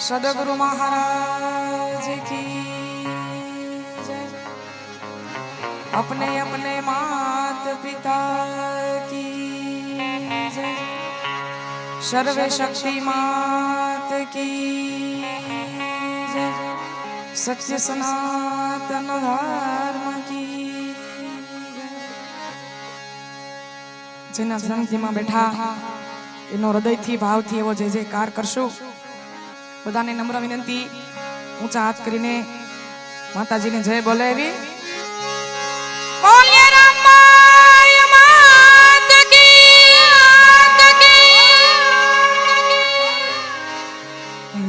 सदगुरु महाराज की जय। अपने अपने मात पिता की जय। सर्व शक्ति मात की जय। सत्य सनातन धर्म की જેના ધ્યાનમાં બેઠા એનો હૃદયથી ભાવથી એવો જય જયકાર કરશું। બધાને નમ્ર વિનંતી ઊંચા હાથ કરીને માતાજીને જય બોલાવી। બોલે રામાય માત કી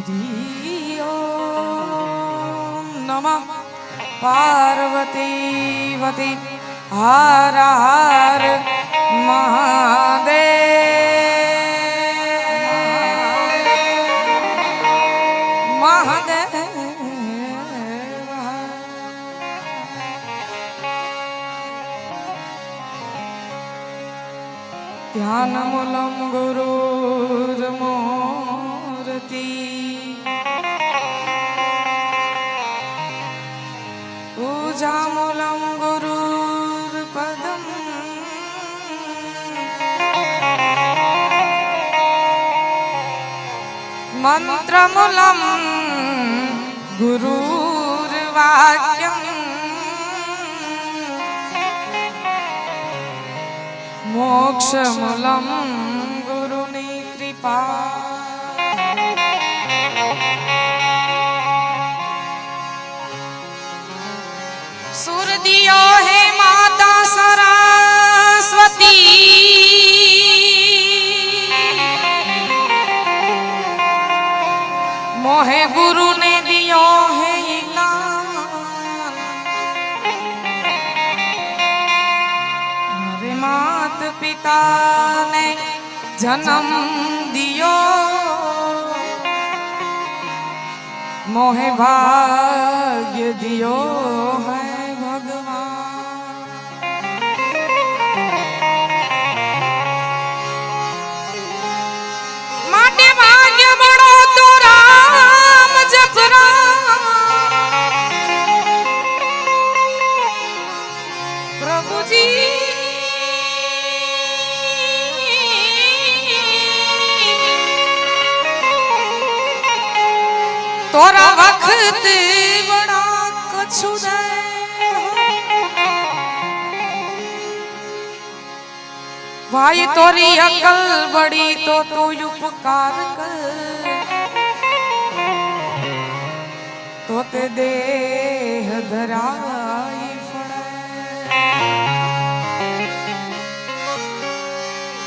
હરિ ઓમ નમઃ પાર્વતી વતી હર હર महादेव। महादेव ध्यान मूलम गुरुर्मूर्ति पूजा मूलम गुरुर्पदम मंत्रमूलम गुरुर्वाक्यम मोक्षमूलम गुरुनी कृपा। सुर दियो है माता सरस्वती मोहे गुरु ने दियो है ज्ञान। मेरे मात पिता ने जन्म दियो मोहे भाग्य दियो है भगवान। माटे भाग्य बड़ो तो राम जपरा प्रभु जी तोरा वक्त बड़ा कछु दे भाई तोरी अकल बड़ी तो तू उपकार कर तोते देह धराई फड़े।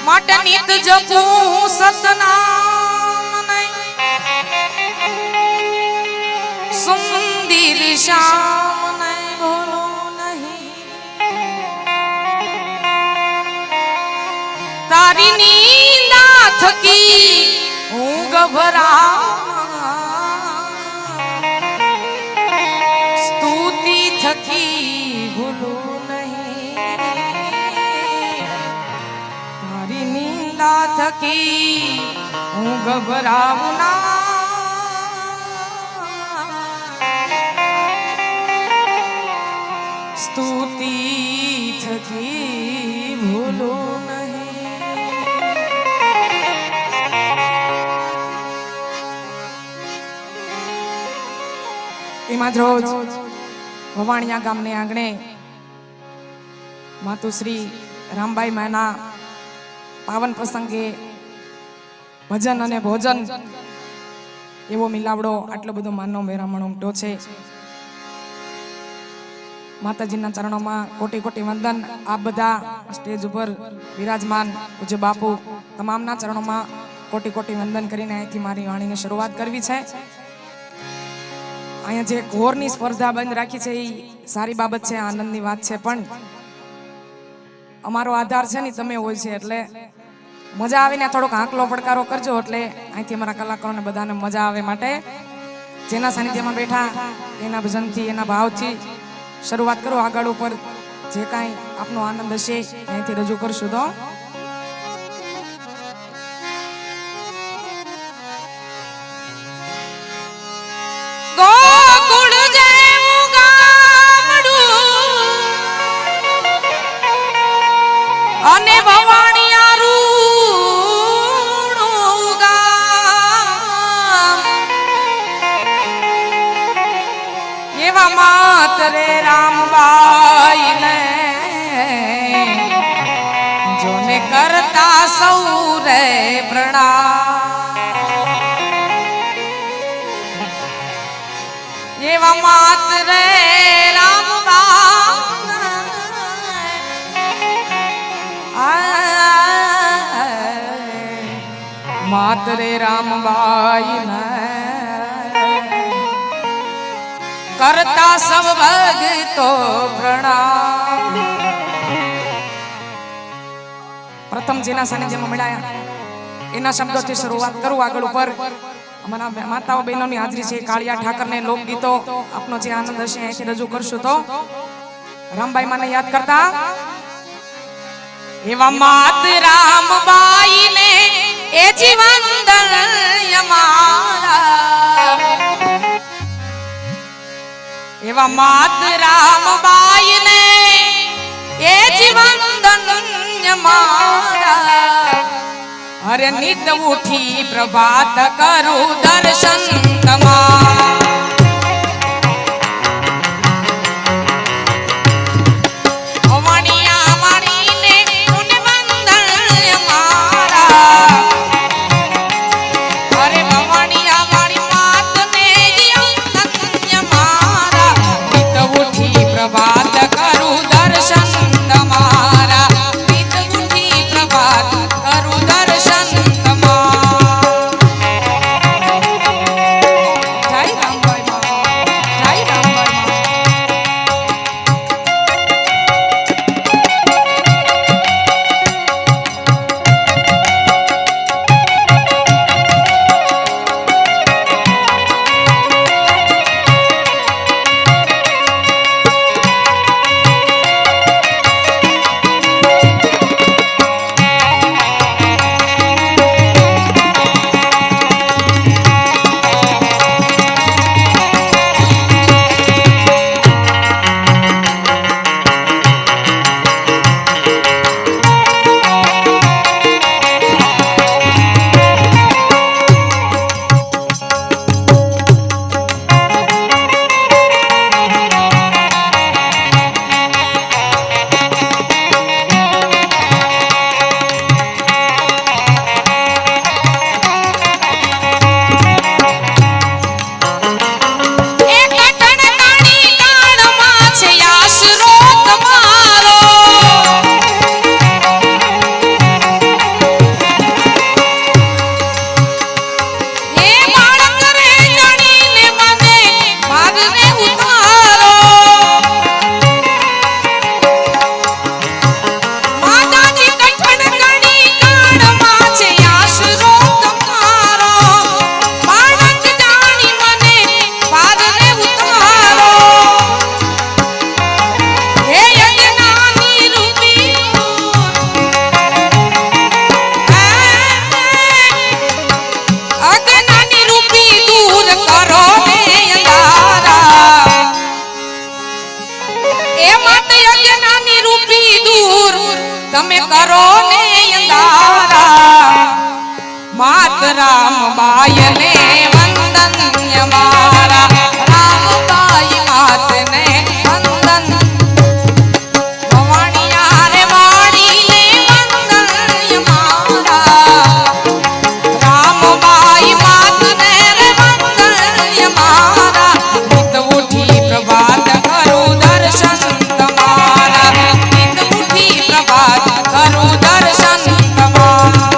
माटे नित जपू सतनाम नहीं सुंदर श्याम नहीं भूलो नहीं। तारी नींदा थकी हूँ घबरा स्तुति थकी भूलो नहीं। तारी नींदा थकी हूँ घबराऊं ना स्तुति थकी भूलो नहीं। एमां ज रोज भवाणिया गामने आंगणे मातुश्री रामबाई माना पावन प्रसंगे भजन अने भोजन एवो मिलावड़ो आटलो बधो मानव मेरामण उमटो छे। माताजीना चरणों में कोटि कोटि वंदन। आप बधा स्टेज पर विराजमान पूज्य बापू तमामना चरणों में कोटि कोटि वंदन करीने अहींथी मारी वाणीनी शरूआत करवी छे। अहींया जे घोरनी स्पर्धा बंध राखी छे ई सारी बाबत छे, आनंदनी वात छे, पण अमारो आधार छे ने तमे होय छे એટલે मजा आवीने થોડોક આંકલો પડકારો કરજો એટલે અહીંથી અમારા કલાકારોને બધાને મજા આવે માટે જેના સાનિધ્યમાં બેઠા એના ભજનથી એના ભાવથી શરૂઆત કરો। આગળ ઉપર જે કાંઈ આપનો આનંદ હશે અહીંથી રજૂ કરશું તો અને ભવાણિયા રૂણું ગામ એવા માત રે રામબાઈ ને જોને કરતા સૌ રે પ્રણામ એવા માત રે માત રે રામબાઈ ને કરતા સૌ ભગતો પ્રણામ. પ્રથમ જેના સાનિધ્યમાં મળ્યા એના શબ્દોથી શરૂઆત કરું. આગળ ઉપર અમારા માતાઓ બહેનોની હાજરી છે. કાળિયા ઠાકરને લોકગીતો આપનો જે આનંદ હશે અહીંથી રજૂ કરશું. તો રામબાઈ માને યાદ કરતા એવા માત રામબાઈ ને એ જીવન મારા એવા માત રામબાઈ ને એ જીવન મારા અરે નિત ઉઠી પ્રભાત કરું દર્શન તમારા તમે કરો ને અંધારા માત રામબાઈ ને વંદન મારા રામબાઈ માત ને વંદન ભવાણિયા રે વાડી ને વંદન મારા રામબાઈ માત ને રે વંદન મારા નિત ઉઠી પ્રભાત કરું દર્શન તમારા નિત ઉઠી પ્રભાત કરું દર્શન તમારા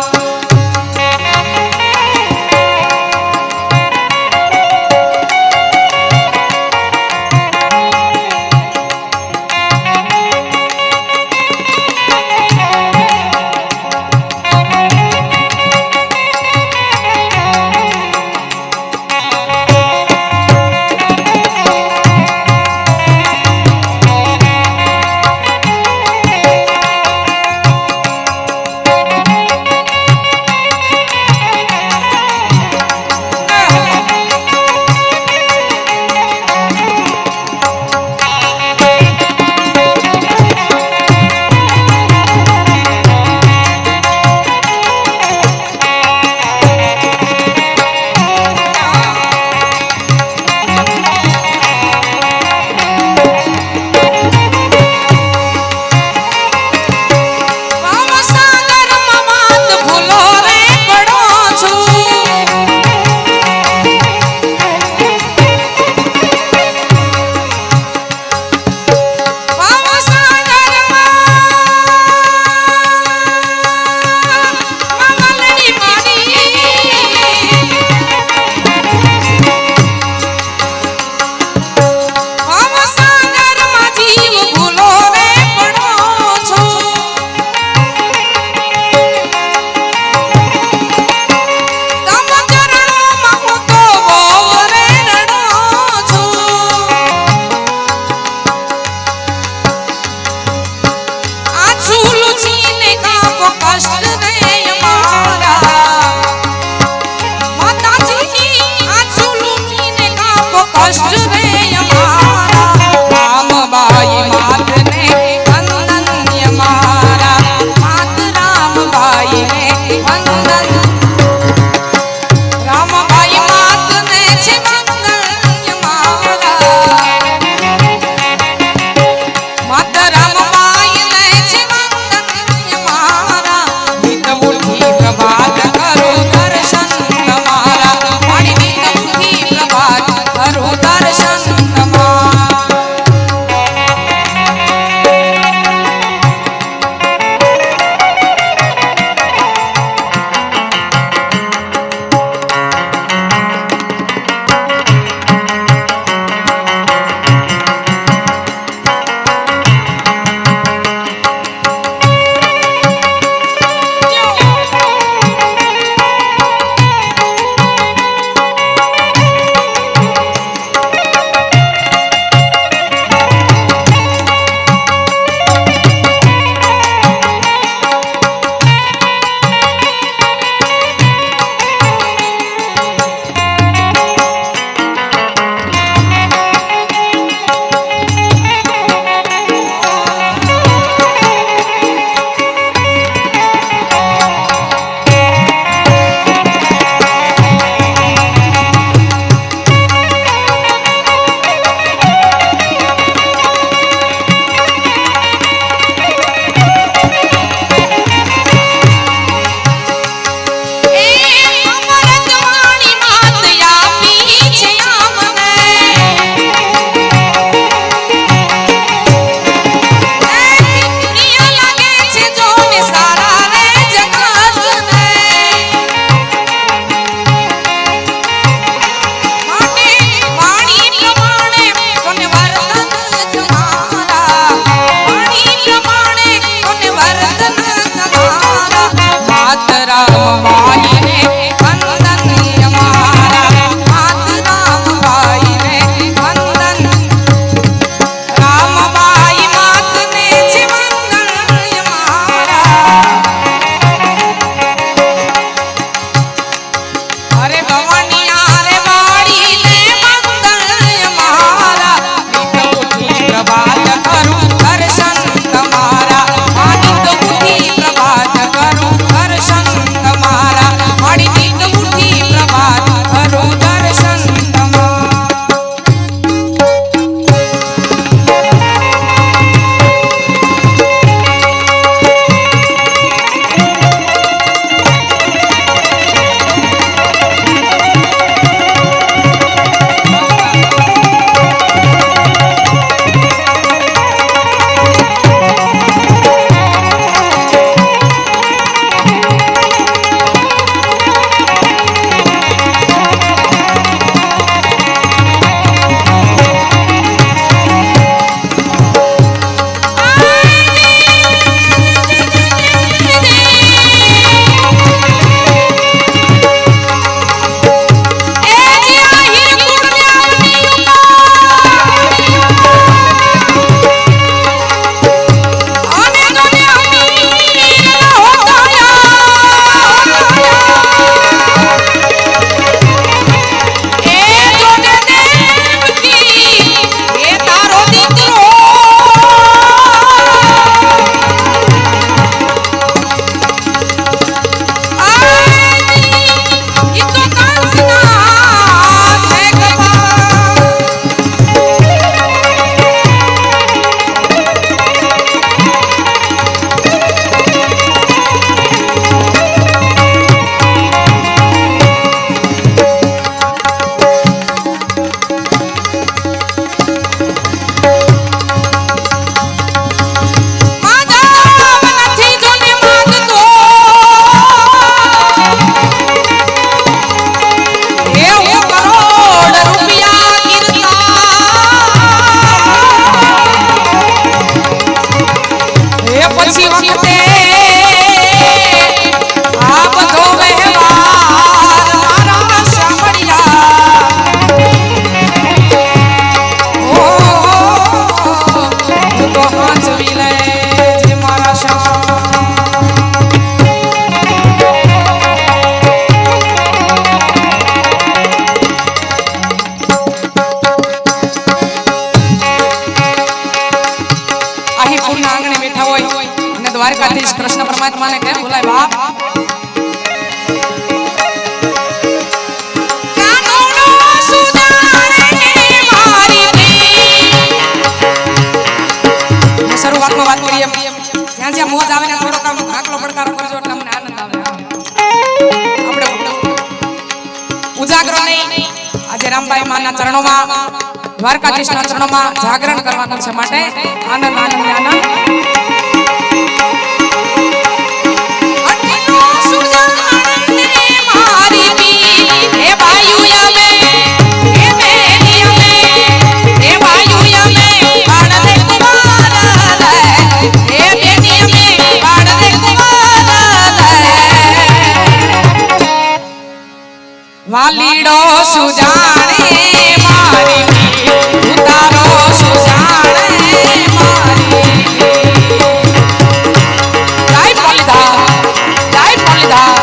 પરમાત્માને કેમ ભૂલાય બાપ? શરૂઆતમાં વાત કરીએ જ્યાં જ્યાં મોજ આવે ને થોડો કામ આકલો પડકારો કરજો એટલે અમને આનંદ આવે. આપણે ઉજાગરો નહીં, આજે રામબાઈ માના ચરણોમાં, દ્વારકાધીશના ચરણોમાં જાગરણ કરવાનું છે, માટે આનંદ આનંદ આનંદ. વાલીડો સુજાણે મારી ઉતારો સુજાણે મારી જય પોલીધા જય પોલીધા.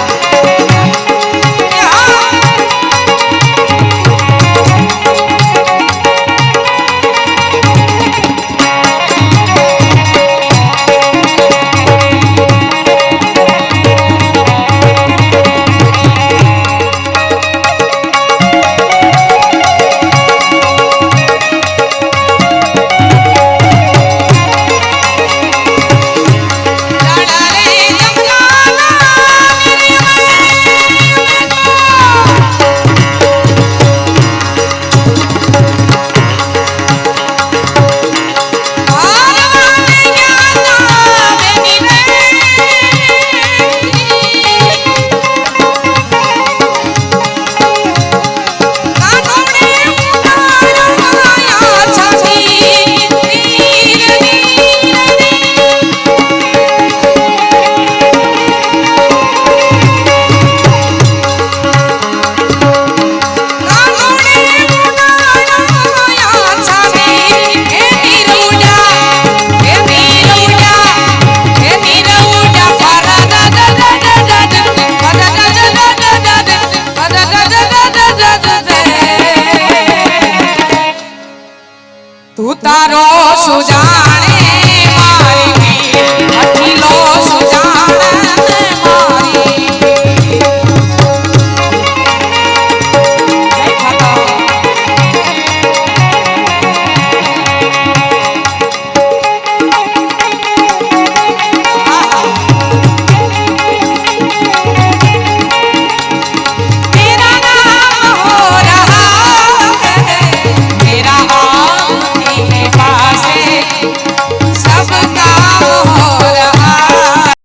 તું તારો સુજા